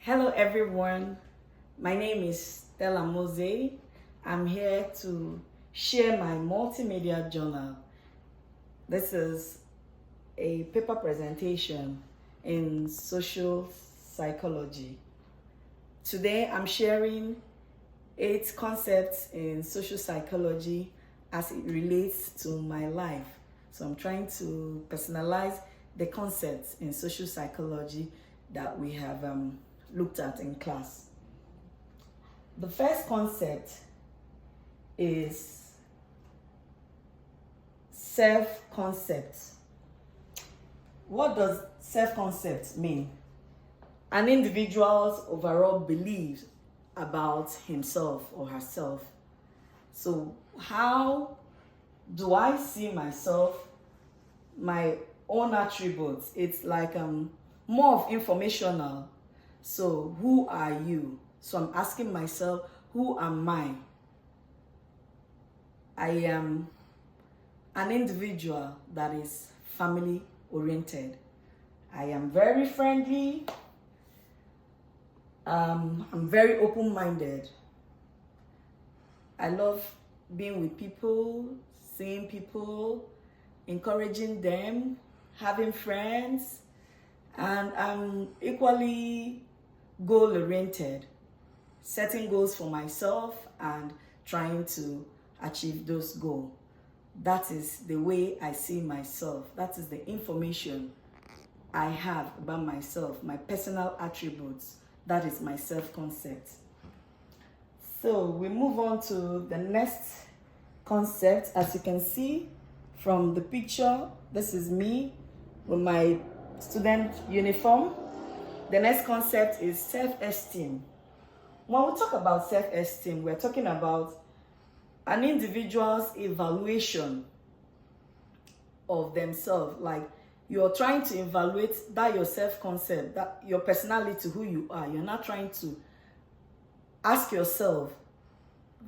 Hello everyone, my name is Stella Mose. I'm here to share my multimedia journal. This is a paper presentation in social psychology. Today I'm sharing 8 concepts in social psychology as it relates to my life. So I'm trying to personalize the concepts in social psychology that we have looked at in class. The first concept is self-concept. What does self-concept mean? An individual's overall beliefs about himself or herself. So how do I see myself, my own attributes? It's like more of informational. So who are you? So I'm asking myself, who am I? I am an individual that is family oriented. I am very friendly. I'm very open-minded. I love being with people, seeing people, encouraging them, having friends, and I'm equally goal-oriented, setting goals for myself and trying to achieve those goals. That is the way I see myself. That is the information I have about myself, my personal attributes. That is my self-concept. So we move on to the next concept. As you can see from the picture, this is me with my student uniform. The next concept is self-esteem. When we talk about self-esteem, we're talking about an individual's evaluation of themselves. Like you're trying to evaluate that your self-concept, that your personality, who you are. You're not trying to ask yourself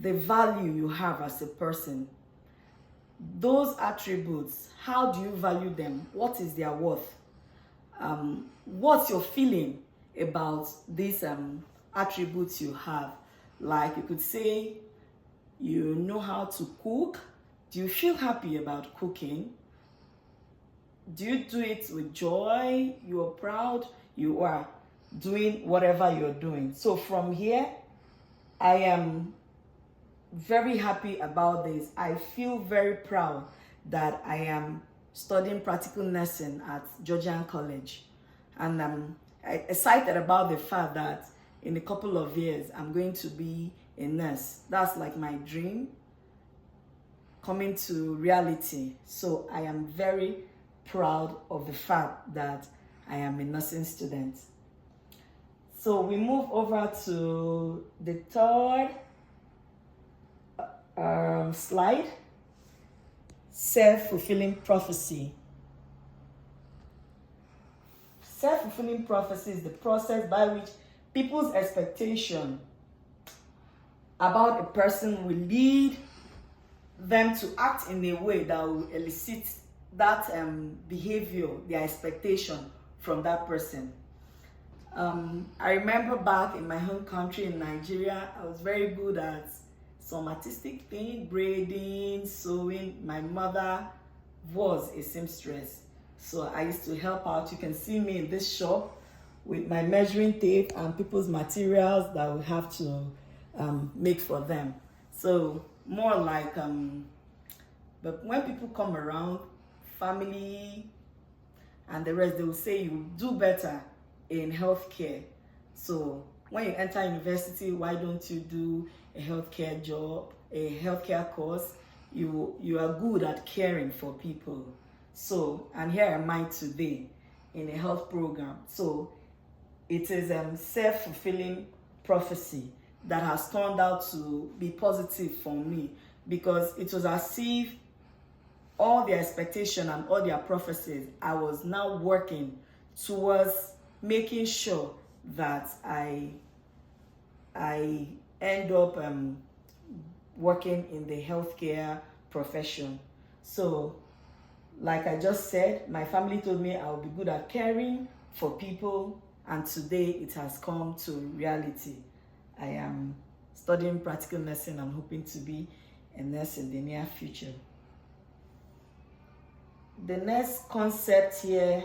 the value you have as a person. Those attributes, how do you value them? What is their worth? What's your feeling about these attributes you have? Like you could say, you know how to cook. Do you feel happy about cooking? Do you do it with joy? You are proud? You are doing whatever you're doing. So from here, I am very happy about this. I feel very proud that I am studying practical nursing at Georgian College. And I'm excited about the fact that in a couple of years, I'm going to be a nurse. That's like my dream coming to reality. So I am very proud of the fact that I am a nursing student. So we move over to the third slide. Self-fulfilling prophecy. Self-fulfilling prophecy is the process by which people's expectation about a person will lead them to act in a way that will elicit that behavior, their expectation from that person. I remember back in my home country in Nigeria, I was very good at some artistic thing, braiding, sewing. My mother was a seamstress, so I used to help out. You can see me in this shop with my measuring tape and people's materials that we have to make for them. So more like, but when people come around, family and the rest, they will say you do better in healthcare. So when you enter university, why don't you do a healthcare job, a healthcare course? You are good at caring for people. So, and here am I today in a health program. So it is self-fulfilling prophecy that has turned out to be positive for me, because it was as if all their expectation and all their prophecies, I was now working towards making sure that I end up working in the healthcare profession. So like I just said, my family told me I would be good at caring for people, and today it has come to reality. I am studying practical nursing and hoping to be a nurse in the near future. The next concept here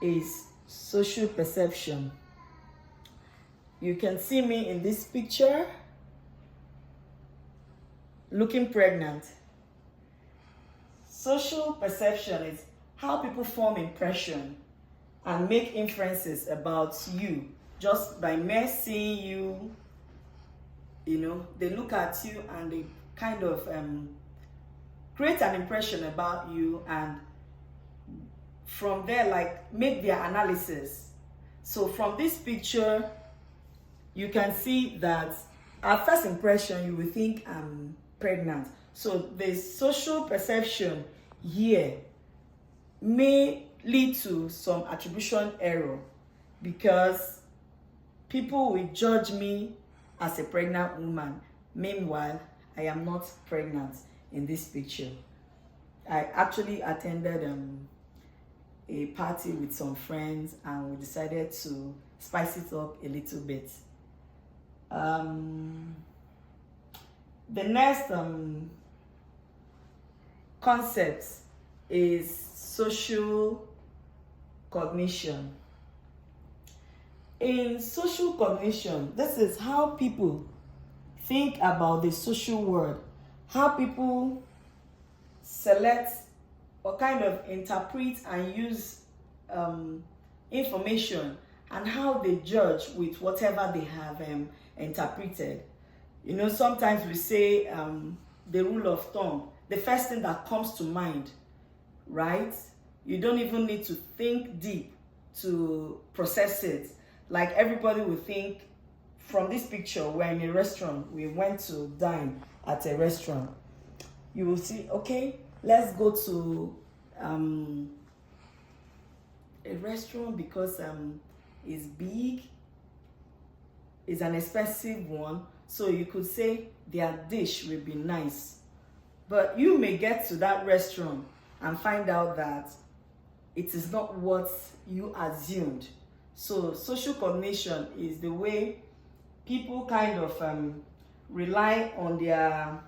is social perception. You can see me in this picture looking pregnant. Social perception is how people form impression and make inferences about you just by mere seeing you. You know, they look at you and they kind of create an impression about you, and from there, like, make their analysis. So from this picture, you can see that at first impression, you will think I'm pregnant. So the social perception here may lead to some attribution error, because people will judge me as a pregnant woman. Meanwhile, I am not pregnant in this picture. I actually attended a party with some friends, and we decided to spice it up a little bit. The next concept is social cognition. In social cognition, this is how people think about the social world, how people select or kind of interpret and use information, and how they judge with whatever they have interpreted. You know, sometimes we say the rule of thumb, the first thing that comes to mind, right? You don't even need to think deep to process it. Like, everybody will think, from this picture, we're in a restaurant, we went to dine at a restaurant. You will see, okay, let's go to a restaurant because it's big, it's an expensive one, so you could say their dish will be nice. But you may get to that restaurant and find out that it is not what you assumed. So social cognition is the way people kind of rely on their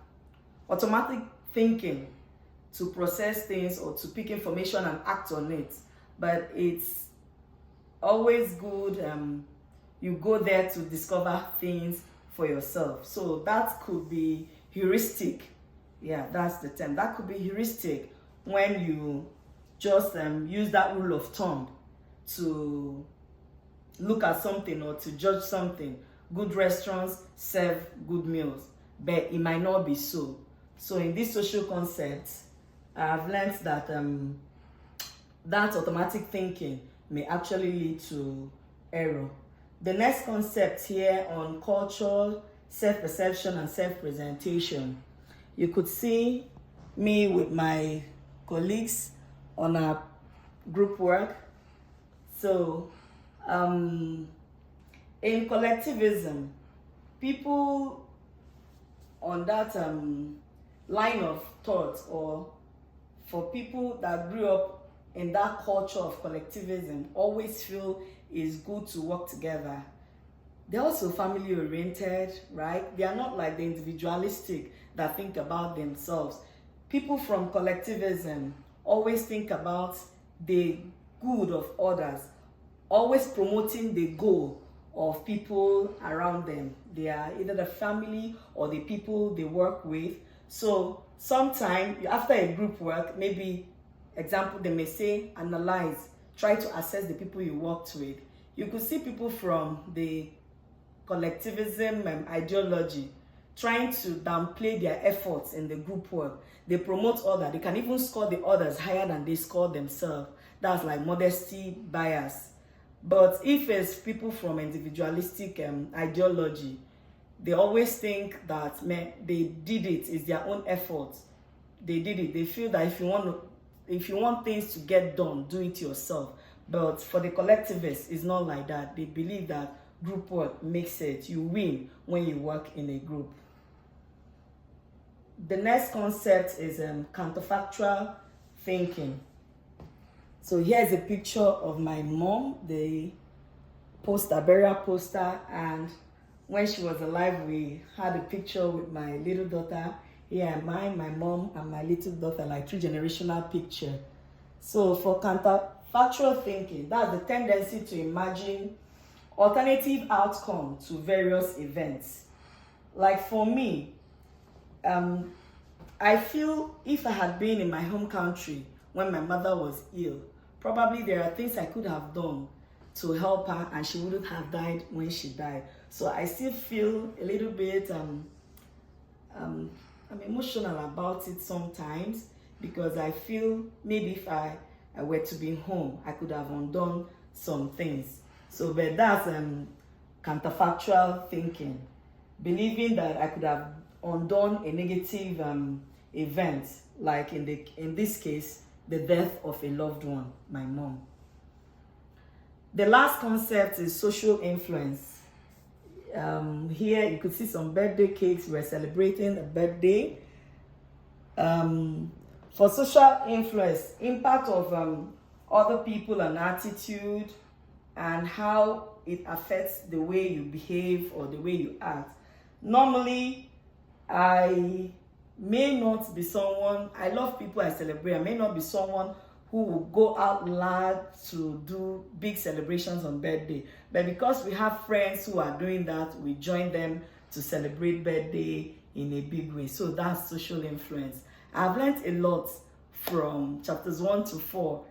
automatic thinking to process things or to pick information and act on it. But it's always good you go there to discover things for yourself. So that could be heuristic. Yeah, that's the term. That could be heuristic when you just use that rule of thumb to look at something or to judge something. Good restaurants serve good meals, but it might not be so. So in this social concept, I've learned that that automatic thinking may actually lead to error. The next concept here on cultural self-perception and self-presentation. You could see me with my colleagues on our group work. So in collectivism, people on that line of thought, or for people that grew up in that culture of collectivism, always feel it's good to work together. They're also family oriented, right? They are not like the individualistic that think about themselves. People from collectivism always think about the good of others, always promoting the goal of people around them. They are either the family or the people they work with. So sometime after a group work, maybe example, they may say analyze, try to assess the people you worked with. You could see people from the collectivism ideology trying to downplay their efforts in the group work. They promote others. They can even score the others higher than they score themselves. That's like modesty bias. But if it's people from individualistic ideology, they always think that, man, they did it, it's their own effort. They did it. They feel that if you want things to get done, do it yourself. But for the collectivists, it's not like that. They believe that group work makes it. You win when you work in a group. The next concept is counterfactual thinking. So here's a picture of my mom, the poster, burial poster, and when she was alive, we had a picture with my little daughter. Here am I, my mom, and my little daughter, like 3-generational picture. So for counterfactual thinking, that's the tendency to imagine alternative outcome to various events. Like for me, I feel if I had been in my home country when my mother was ill, probably there are things I could have done to help her and she wouldn't have died when she died. So I still feel a little bit I'm emotional about it sometimes, because I feel maybe if I were to be home, I could have undone some things. So but that's counterfactual thinking, believing that I could have undone a negative event, like in this case, the death of a loved one, my mom. The last concept is social influence. Here you could see some birthday cakes. We're celebrating a birthday. For social influence, impact of other people and attitude, and how it affects the way you behave or the way you act. Normally, I may not be someone, I love people I celebrate. I may not be someone who will go out loud to do big celebrations on birthday. But because we have friends who are doing that, we join them to celebrate birthday in a big way. So that's social influence. I've learned a lot from chapters 1 to 4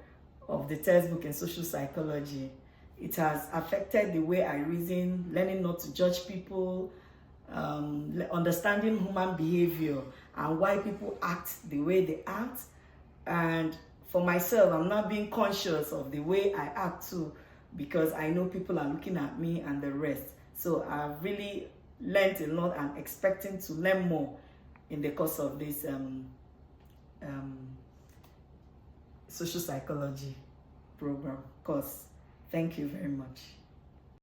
of the textbook in social psychology. It has affected the way I reason, learning not to judge people, understanding human behavior and why people act the way they act. And for myself, I'm not being conscious of the way I act too, because I know people are looking at me and the rest. So I've really learned a lot and expecting to learn more in the course of this social psychology program course. Thank you very much.